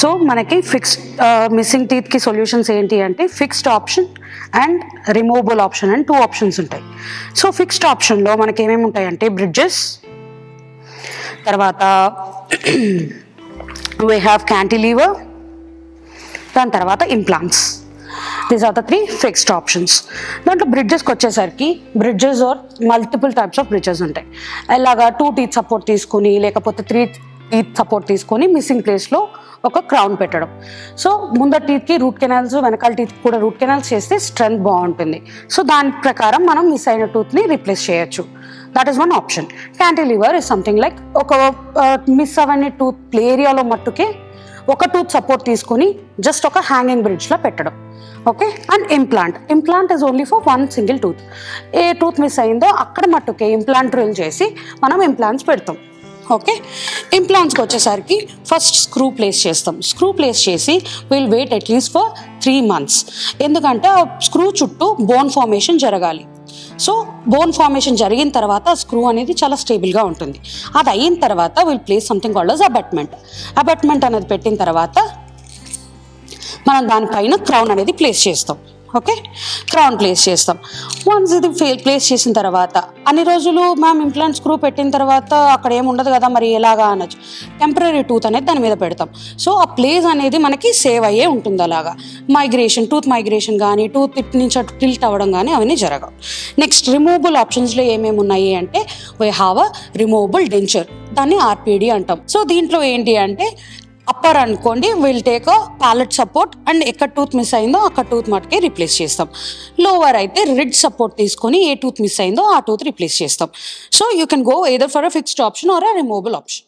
So మనకి fixed missing టీత్కి solutions ఏంటి అంటే fixed option and removable option and 2 options ఉంటాయి. సో ఫిక్స్డ్ ఆప్షన్లో మనకి ఏమేమి ఉంటాయంటే బ్రిడ్జెస్, తర్వాత వీ హ్యావ్ క్యాంటిలీవర్, దాని తర్వాత implants. These are the 3 fixed options. దాంట్లో బ్రిడ్జెస్కి వచ్చేసరికి bridges are multiple types of bridges ఉంటాయి. అలాగా 2 టీత్ సపోర్ట్ తీసుకుని లేకపోతే 3 టీత్ సపోర్ట్ తీసుకొని మిస్సింగ్ ప్లేస్లో ఒక క్రౌన్ పెట్టడం. సో ముందర టీత్కి రూట్ కెనాల్స్, వెనకాల టీత్కి కూడా రూట్ కెనాల్స్ చేస్తే స్ట్రెంత్ బాగుంటుంది. సో దాని ప్రకారం మనం మిస్ అయిన టూత్ని రీప్లేస్ చేయొచ్చు. That is one option. Cantilever is something like ఒక మిస్ అవన్నీ టూత్ ఏరియాలో మట్టుకే ఒక టూత్ సపోర్ట్ తీసుకొని జస్ట్ ఒక హ్యాంగింగ్ బ్రిడ్జ్లో పెట్టడం. Okay. And implant is only for 1 single tooth. A tooth miss అయిందో అక్కడ మట్టుకే ఇంప్లాంట్ డ్రిల్ చేసి మనం ఇంప్లాంట్స్ పెడతాం. ఓకే. ఇంప్లాంట్స్కి వచ్చేసరికి ఫస్ట్ స్క్రూ ప్లేస్ చేస్తాం. స్క్రూ ప్లేస్ చేసి will wait at least for 3 months. ఎందుకంటే ఆ స్క్రూ చుట్టూ బోన్ ఫార్మేషన్ జరగాలి. సో బోన్ ఫార్మేషన్ జరిగిన తర్వాత స్క్రూ అనేది చాలా స్టేబుల్గా ఉంటుంది. అది అయిన తర్వాత will place something called as abutment అనేది పెట్టిన తర్వాత మనం దానిపైన క్రౌన్ అనేది ప్లేస్ చేస్తాం. ఓకే. క్రౌన్ ప్లేస్ చేస్తాం. వన్స్ ఇది ప్లేస్ చేసిన తర్వాత అన్ని రోజులు మ్యామ్ ఇంప్లాంట్ స్క్రూ పెట్టిన తర్వాత అక్కడ ఏమి ఉండదు కదా మరి ఎలాగా అనొచ్చు. టెంపరీ టూత్ అనేది దాని మీద పెడతాం. సో ఆ ప్లేస్ అనేది మనకి సేవ్ అయ్యే ఉంటుంది. అలాగా టూత్ మైగ్రేషన్ కానీ టూత్ ఇటు నుంచి అటు టిల్ట్ అవ్వడం కానీ అవన్నీ జరగవు. నెక్స్ట్ రిమూవబుల్ ఆప్షన్స్లో ఏమేమి ఉన్నాయి అంటే we have a removable denture, దాన్ని ఆర్పిడి అంటాం. సో దీంట్లో ఏంటి అంటే అప్పర్ అనుకోండి will take a palate support and ఎక్కడ టూత్ మిస్ అయిందో అక్కడ టూత్ మటుకే రిప్లేస్ చేస్తాం. లోవర్ అయితే రిడ్జ్ సపోర్ట్ తీసుకొని ఏ టూత్ మిస్ అయిందో ఆ టూత్ రిప్లేస్ చేస్తాం. So you can go either for a fixed option or a removable option.